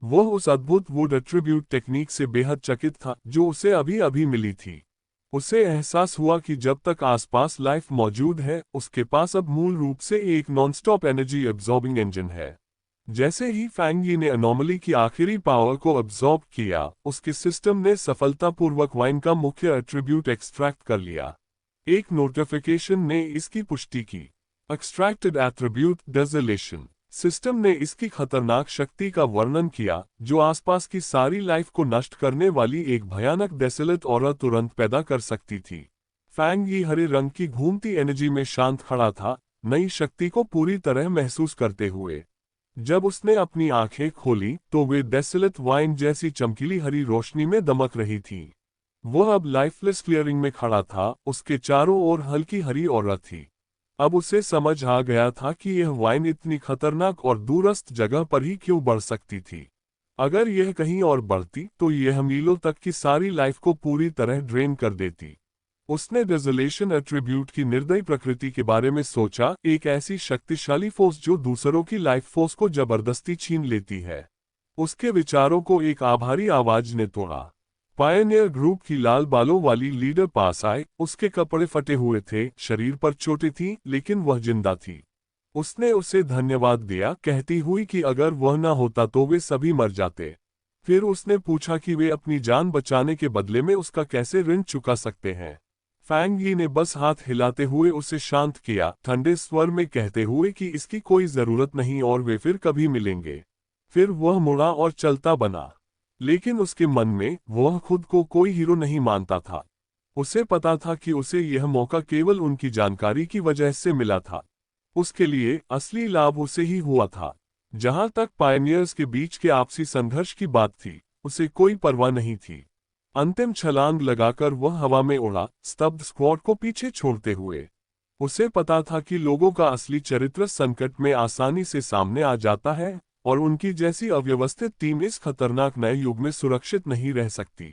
वह उस अद्भुत वुड एट्रीब्यूट टेक्निक से बेहद चकित था जो उसे अभी अभी मिली थी। उसे एहसास हुआ कि जब तक आसपास लाइफ मौजूद है, उसके पास अब मूल रूप से एक नॉनस्टॉप एनर्जी एब्जॉर्बिंग इंजन है। जैसे ही फैंग यी ने अनोमली की आखिरी पावर को अब्जॉर्ब किया, उसके सिस्टम ने सफलतापूर्वक वाइन का मुख्य एट्रीब्यूट एक्सट्रैक्ट कर लिया। एक नोटिफिकेशन ने इसकी पुष्टि की। Extracted attribute डेजोलेशन। सिस्टम ने इसकी खतरनाक शक्ति का वर्णन किया, जो आसपास की सारी लाइफ को नष्ट करने वाली एक भयानक डेसोलेट ऑरा तुरंत पैदा कर सकती थी। फैंग यी हरे रंग की घूमती एनर्जी में शांत खड़ा था, नई शक्ति को पूरी तरह महसूस करते हुए। जब उसने अपनी आंखें खोली तो वे डेसोलेट वाइन जैसी चमकीली हरी रोशनी में दमक रही थी। वह अब लाइफलेस क्लियरिंग में खड़ा था, उसके चारों ओर हल्की हरी औरत थी। अब उसे समझ आ गया था कि यह वाइन इतनी खतरनाक और दूरस्थ जगह पर ही क्यों बढ़ सकती थी। अगर यह कहीं और बढ़ती तो यह मीलों तक की सारी लाइफ को पूरी तरह ड्रेन कर देती। उसने डेजोलेशन एट्रीब्यूट की निर्दयी प्रकृति के बारे में सोचा, एक ऐसी शक्तिशाली फोर्स जो दूसरों की लाइफ फोर्स को जबरदस्ती छीन लेती है। उसके विचारों को एक आभारी आवाज ने तोड़ा। पायनियर ग्रुप की लाल बालों वाली लीडर पास आए, उसके कपड़े फटे हुए थे, शरीर पर चोटें थीं, लेकिन वह जिंदा थी। उसने उसे धन्यवाद दिया, कहती हुई कि अगर वह न होता तो वे सभी मर जाते। फिर उसने पूछा कि वे अपनी जान बचाने के बदले में उसका कैसे ऋण चुका सकते हैं। फैंग यी ने बस हाथ हिलाते हुए उसे शांत किया, ठंडे स्वर में कहते हुए कि इसकी कोई जरूरत नहीं और वे फिर कभी मिलेंगे। फिर वह मुड़ा और चलता बना। लेकिन उसके मन में वह खुद को कोई हीरो नहीं मानता था। उसे पता था कि उसे यह मौका केवल उनकी जानकारी की वजह से मिला था। उसके लिए असली लाभ उसे ही हुआ था। जहां तक पायनियर्स के बीच के आपसी संघर्ष की बात थी, उसे कोई परवाह नहीं थी। अंतिम छलांग लगाकर वह हवा में उड़ा, स्तब्ध स्क्वाड को पीछे छोड़ते हुए। उसे पता था कि लोगों का असली चरित्र संकट में आसानी से सामने आ जाता है, और उनकी जैसी अव्यवस्थित टीम इस खतरनाक नए युग में सुरक्षित नहीं रह सकती।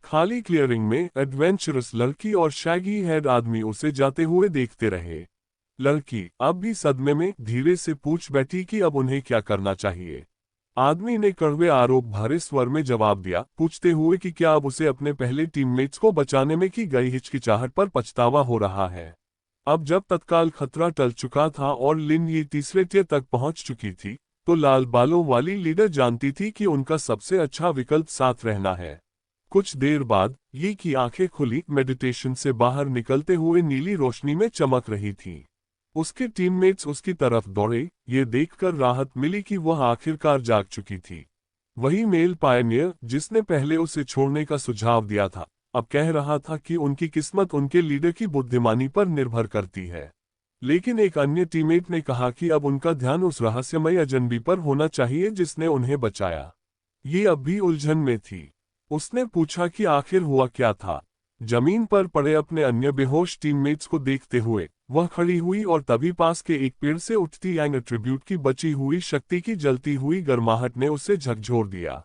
खाली क्लियरिंग में एडवेंचरस लड़की और शैगी हेड आदमी उसे जाते हुए देखते रहे। लड़की अब भी सदमे में धीरे से पूछ बैठी कि अब उन्हें क्या करना चाहिए। आदमी ने कड़वे आरोप भरे स्वर में जवाब दिया, पूछते हुए कि क्या अब उसे अपने पहले टीममेट्स को बचाने में की गई हिचकिचाहट पर पछतावा हो रहा है। अब जब तत्काल खतरा टल चुका था और लिन ये तीसरे टियर तक पहुंच चुकी थी, तो लाल बालों वाली लीडर जानती थी कि उनका सबसे अच्छा विकल्प साथ रहना है। कुछ देर बाद ये की आंखें खुली, मेडिटेशन से बाहर निकलते हुए नीली रोशनी में चमक रही थी। उसके टीममेट्स उसकी तरफ दौड़े, ये देखकर राहत मिली कि वह आखिरकार जाग चुकी थी। वही मेल पायनियर जिसने पहले उसे छोड़ने का सुझाव दिया था, अब कह रहा था कि उनकी किस्मत उनके लीडर की बुद्धिमानी पर निर्भर करती है। लेकिन एक अन्य टीममेट ने कहा कि अब उनका ध्यान उस रहस्यमय अजनबी पर होना चाहिए जिसने उन्हें बचाया। ये अब भी उलझन में थी। उसने पूछा कि आखिर हुआ क्या था। जमीन पर पड़े अपने अन्य बेहोश टीममेट्स को देखते हुए वह खड़ी हुई और तभी पास के एक पेड़ से उठती यांग एट्रीब्यूट की बची हुई शक्ति की जलती हुई गर्माहट ने उसे झकझोर दिया।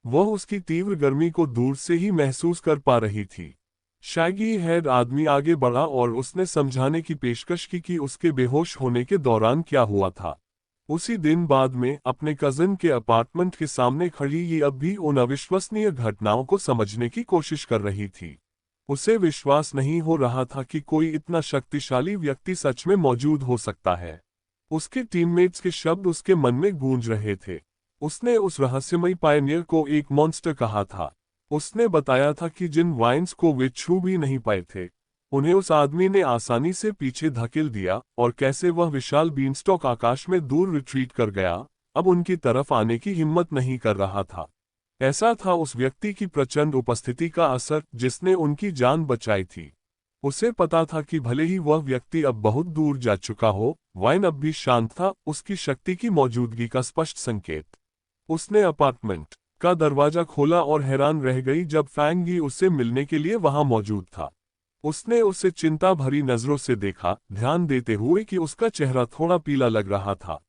वह उसकी तीव्र गर्मी को दूर से ही महसूस कर पा रही थी। शैगी हेड आदमी आगे बढ़ा और उसने समझाने की पेशकश की कि उसके बेहोश होने के दौरान क्या हुआ था। उसी दिन बाद में अपने कजिन के अपार्टमेंट के सामने खड़ी ये अब भी उन अविश्वसनीय घटनाओं को समझने की कोशिश कर रही थी। उसे विश्वास नहीं हो रहा था कि कोई इतना शक्तिशाली व्यक्ति सच में मौजूद हो सकता है। उसके टीममेट्स के शब्द उसके मन में गूंज रहे थे। उसने उस रहस्यमयी पायनियर को एक मॉन्स्टर कहा था। उसने बताया था कि जिन वाइन्स को वे छू भी नहीं पाए थे, उन्हें उस आदमी ने आसानी से पीछे धकेल दिया, और कैसे वह विशाल बीनस्टॉक आकाश में दूर रिट्रीट कर गया, अब उनकी तरफ आने की हिम्मत नहीं कर रहा था। ऐसा था उस व्यक्ति की प्रचंड उपस्थिति का असर जिसने उनकी जान बचाई थी। उसे पता था कि भले ही वह व्यक्ति अब बहुत दूर जा चुका हो, वाइन अब भी शांत था, उसकी शक्ति की मौजूदगी का स्पष्ट संकेत। उसने अपार्टमेंट का दरवाजा खोला और हैरान रह गई जब फैंग यी उससे मिलने के लिए वहां मौजूद था। उसने उसे चिंता भरी नजरों से देखा, ध्यान देते हुए कि उसका चेहरा थोड़ा पीला लग रहा था।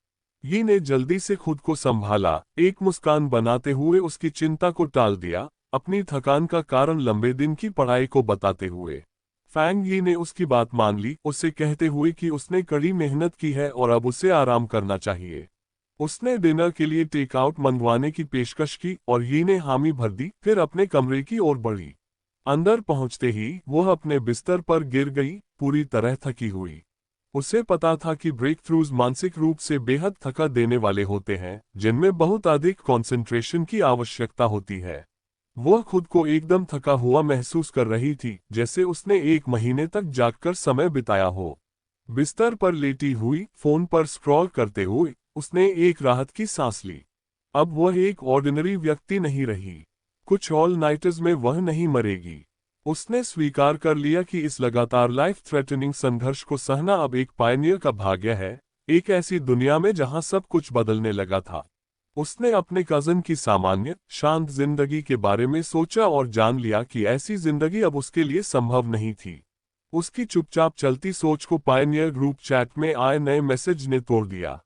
यी ने जल्दी से खुद को संभाला, एक मुस्कान बनाते हुए उसकी चिंता को टाल दिया, अपनी थकान का कारण लंबे दिन की पढ़ाई को बताते हुए। फैंग यी ने उसकी बात मान ली, उससे कहते हुए कि उसने कड़ी मेहनत की है और अब उसे आराम करना चाहिए। उसने डिनर के लिए टेकआउट मंगवाने की पेशकश की और यी ने हामी भर दी, फिर अपने कमरे की ओर बढ़ी। अंदर पहुंचते ही वह अपने बिस्तर पर गिर गई, पूरी तरह थकी हुई। उसे पता था कि ब्रेक थ्रूज मानसिक रूप से बेहद थका देने वाले होते हैं, जिनमें बहुत अधिक कंसंट्रेशन की आवश्यकता होती है। वह खुद को एकदम थका हुआ महसूस कर रही थी, जैसे उसने 1 महीने तक जागकर समय बिताया हो। बिस्तर पर लेटी हुई, फोन पर स्क्रॉल करते हुए उसने एक राहत की सांस ली। अब वह एक ऑर्डिनरी व्यक्ति नहीं रही। कुछ ऑल नाइटर्स में वह नहीं मरेगी। उसने स्वीकार कर लिया कि इस लगातार लाइफ थ्रेटनिंग संघर्ष को सहना अब एक पायनियर का भाग्य है, एक ऐसी दुनिया में जहां सब कुछ बदलने लगा था। उसने अपने कजन की सामान्य, शांत जिंदगी के बारे में सोचा और जान लिया कि ऐसी जिंदगी अब उसके लिए संभव नहीं थी। उसकी चुपचाप चलती सोच को पायनियर ग्रुप चैट में आए नए मैसेज ने तोड़ दिया।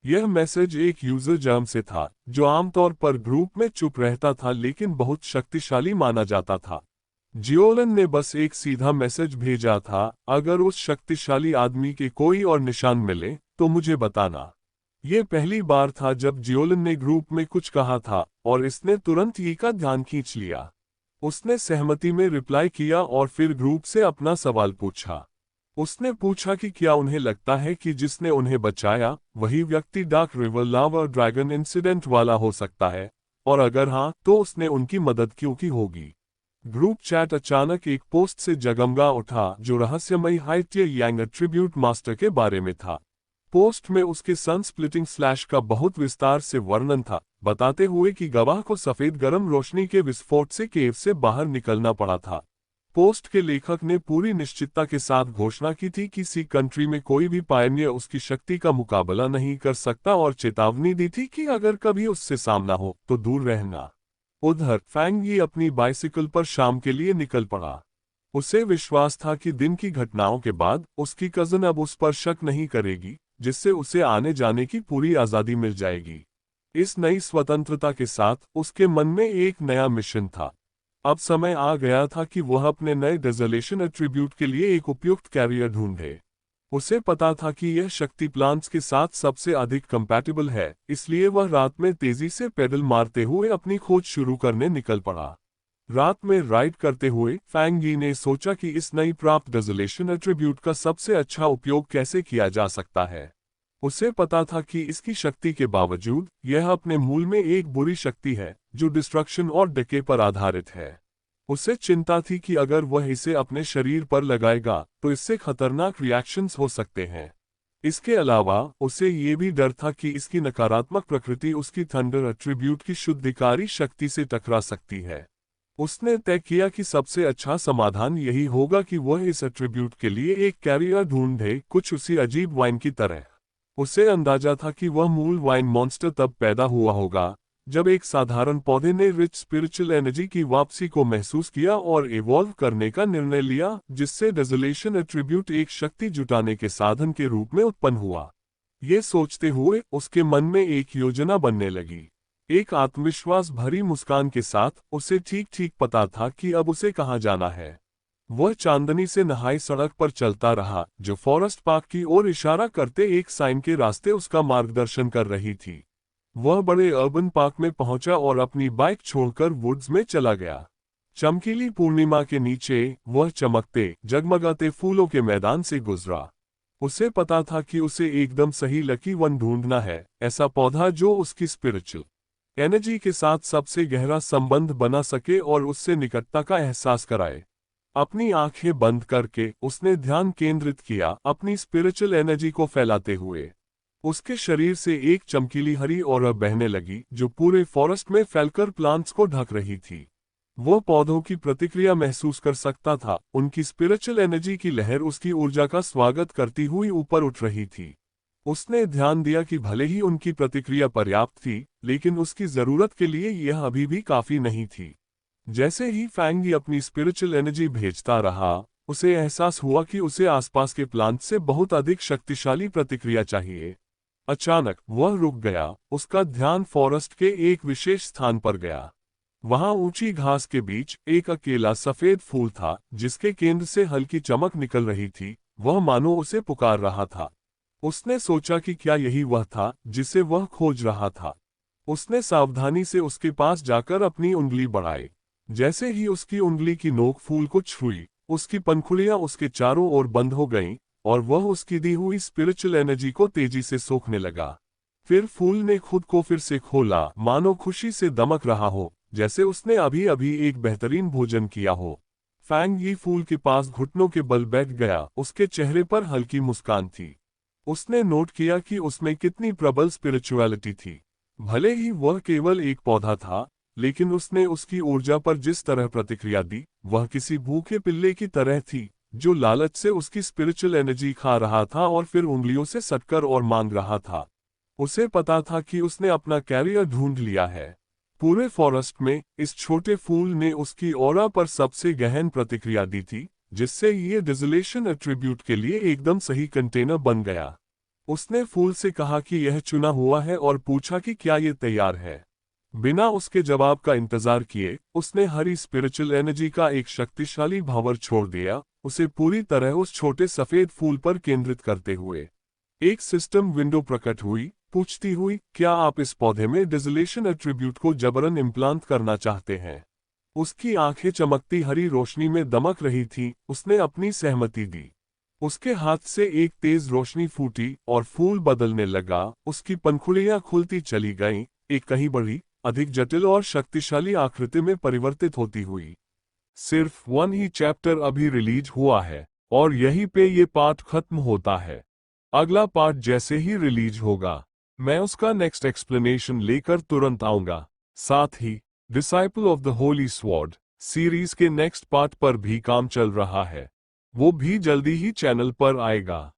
यह मैसेज एक यूजर जर्म से था, जो आमतौर पर ग्रुप में चुप रहता था लेकिन बहुत शक्तिशाली माना जाता था। जियोलन ने बस एक सीधा मैसेज भेजा था, अगर उस शक्तिशाली आदमी के कोई और निशान मिले तो मुझे बताना। यह पहली बार था जब जियोलन ने ग्रुप में कुछ कहा था और इसने तुरंत यी का ध्यान खींच लिया। उसने सहमति में रिप्लाई किया और फिर ग्रुप से अपना सवाल पूछा। उसने पूछा कि क्या उन्हें लगता है कि जिसने उन्हें बचाया वही व्यक्ति डार्क रिवर लावा ड्रैगन इंसिडेंट वाला हो सकता है, और अगर हाँ तो उसने उनकी मदद क्यों की होगी। ग्रुप चैट अचानक एक पोस्ट से जगमगा उठा जो रहस्यमयी हाइटियर यांग ट्रिब्यूट मास्टर के बारे में था। पोस्ट में उसके सन स्प्लिटिंग स्लैश का बहुत विस्तार से वर्णन था, बताते हुए कि गवाह को सफेद गर्म रोशनी के विस्फोट से केव से बाहर निकलना पड़ा था। पोस्ट के लेखक ने पूरी निश्चितता के साथ घोषणा की थी कि किसी कंट्री में कोई भी पायनियर उसकी शक्ति का मुकाबला नहीं कर सकता और चेतावनी दी थी कि अगर कभी उससे सामना हो तो दूर रहना। उधर फैंग यी अपनी बाइसिकल पर शाम के लिए निकल पड़ा। उसे विश्वास था कि दिन की घटनाओं के बाद उसकी कजन अब उस पर शक नहीं करेगी, जिससे उसे आने जाने की पूरी आज़ादी मिल जाएगी। इस नई स्वतंत्रता के साथ उसके मन में एक नया मिशन था। अब समय आ गया था कि वह अपने नए डेजोलेशन एट्रीब्यूट के लिए एक उपयुक्त कैरियर ढूंढे। उसे पता था कि यह शक्ति प्लांट्स के साथ सबसे अधिक कंपैटिबल है, इसलिए वह रात में तेजी से पेडल मारते हुए अपनी खोज शुरू करने निकल पड़ा। रात में राइड करते हुए फैंग यी ने सोचा कि इस नई प्राप्त डेजोलेशन एट्रीब्यूट का सबसे अच्छा उपयोग कैसे किया जा सकता है। उसे पता था कि इसकी शक्ति के बावजूद यह अपने मूल में एक बुरी शक्ति है, जो डिस्ट्रक्शन और डिके पर आधारित है। उसे चिंता थी कि अगर वह इसे अपने शरीर पर लगाएगा तो इससे खतरनाक रिएक्शंस हो सकते हैं। इसके अलावा उसे ये भी डर था कि इसकी नकारात्मक प्रकृति उसकी थंडर एट्रीब्यूट की शुद्धिकारी शक्ति से टकरा सकती है। उसने तय किया कि सबसे अच्छा समाधान यही होगा कि वह इस एट्रीब्यूट के लिए एक कैरियर ढूंढे, कुछ उसी अजीब वाइन की तरह। उसे अंदाजा था कि वह मूल वाइन मॉन्स्टर तब पैदा हुआ होगा जब एक साधारण पौधे ने रिच स्पिरिचुअल एनर्जी की वापसी को महसूस किया और इवॉल्व करने का निर्णय लिया, जिससे डेजोलेशन एट्रीब्यूट एक शक्ति जुटाने के साधन के रूप में उत्पन्न हुआ। ये सोचते हुए उसके मन में एक योजना बनने लगी। एक आत्मविश्वास भरी मुस्कान के साथ उसे ठीक ठीक पता था कि अब उसे कहाँ जाना है। वह चांदनी से नहाई सड़क पर चलता रहा, जो फॉरेस्ट पार्क की ओर इशारा करते एक साइन के रास्ते उसका मार्गदर्शन कर रही थी। वह बड़े अर्बन पार्क में पहुंचा और अपनी बाइक छोड़कर वुड्स में चला गया। चमकीली पूर्णिमा के नीचे वह चमकते जगमगाते फूलों के मैदान से गुजरा। उसे पता था कि उसे एकदम सही लकी वन ढूंढना है, ऐसा पौधा जो उसकी स्पिरिचुअल एनर्जी के साथ सबसे गहरा संबंध बना सके और उससे निकटता का एहसास कराए। अपनी आंखें बंद करके उसने ध्यान केंद्रित किया, अपनी स्पिरिचुअल एनर्जी को फैलाते हुए। उसके शरीर से एक चमकीली हरी ऑरा बहने लगी, जो पूरे फॉरेस्ट में फैलकर प्लांट्स को ढक रही थी। वो पौधों की प्रतिक्रिया महसूस कर सकता था, उनकी स्पिरिचुअल एनर्जी की लहर उसकी ऊर्जा का स्वागत करती हुई ऊपर उठ रही थी। उसने ध्यान दिया कि भले ही उनकी प्रतिक्रिया पर्याप्त थी, लेकिन उसकी जरूरत के लिए यह अभी भी काफी नहीं थी। जैसे ही फैंग यी अपनी स्पिरिचुअल एनर्जी भेजता रहा, उसे एहसास हुआ कि उसे आसपास के प्लांट से बहुत अधिक शक्तिशाली प्रतिक्रिया चाहिए। अचानक वह रुक गया, उसका ध्यान फॉरेस्ट के एक विशेष स्थान पर गया। वहां ऊंची घास के बीच एक अकेला सफेद फूल था, जिसके केंद्र से हल्की चमक निकल रही थी। वह मानो उसे पुकार रहा था। उसने सोचा कि क्या यही वह था जिसे वह खोज रहा था। उसने सावधानी से उसके पास जाकर अपनी उंगली बढ़ाई। जैसे ही उसकी उंगली की नोक फूल को छुई, उसकी पंखुड़ियां उसके चारों ओर बंद हो गईं और वह उसकी दी हुई स्पिरिचुअल एनर्जी को तेजी से सोखने लगा। फिर फूल ने खुद को फिर से खोला, मानो खुशी से दमक रहा हो, जैसे उसने अभी अभी एक बेहतरीन भोजन किया हो। फैंग यी फूल के पास घुटनों के बल बैठ गया, उसके चेहरे पर हल्की मुस्कान थी। उसने नोट किया कि उसमें कितनी प्रबल स्पिरिचुअलिटी थी। भले ही वह केवल एक पौधा था, लेकिन उसने उसकी ऊर्जा पर जिस तरह प्रतिक्रिया दी, वह किसी भूखे पिल्ले की तरह थी, जो लालच से उसकी स्पिरिचुअल एनर्जी खा रहा था और फिर उंगलियों से सटकर और मांग रहा था। उसे पता था कि उसने अपना कैरियर ढूंढ लिया है। पूरे फॉरेस्ट में इस छोटे फूल ने उसकी ऑरा पर सबसे गहन प्रतिक्रिया दी थी, जिससे ये डिसोलेशन एट्रीब्यूट के लिए एकदम सही कंटेनर बन गया। उसने फूल से कहा कि यह चुना हुआ है और पूछा कि क्या ये तैयार है। बिना उसके जवाब का इंतजार किए उसने हरी स्पिरिचुअल एनर्जी का एक शक्तिशाली भावर छोड़ दिया, उसे पूरी तरह उस छोटे सफेद फूल पर केंद्रित करते हुए। एक सिस्टम विंडो प्रकट हुई, पूछती हुई, क्या आप इस पौधे में डिसोलेशन एट्रीब्यूट को जबरन इम्प्लांट करना चाहते हैं? उसकी आंखें चमकती हरी रोशनी में दमक रही थी। उसने अपनी सहमति दी। उसके हाथ से एक तेज रोशनी फूटी और फूल बदलने लगा। उसकी पंखुड़ियां खुलती चली गईं, एक कहीं बड़ी, अधिक जटिल और शक्तिशाली आकृति में परिवर्तित होती हुई। सिर्फ 1 ही चैप्टर अभी रिलीज हुआ है और यहीं पे ये पार्ट खत्म होता है। अगला पार्ट जैसे ही रिलीज होगा, मैं उसका नेक्स्ट एक्सप्लेनेशन लेकर तुरंत आऊंगा। साथ ही disciple of the holy sword series के नेक्स्ट पार्ट पर भी काम चल रहा है, वो भी जल्दी ही चैनल पर आएगा।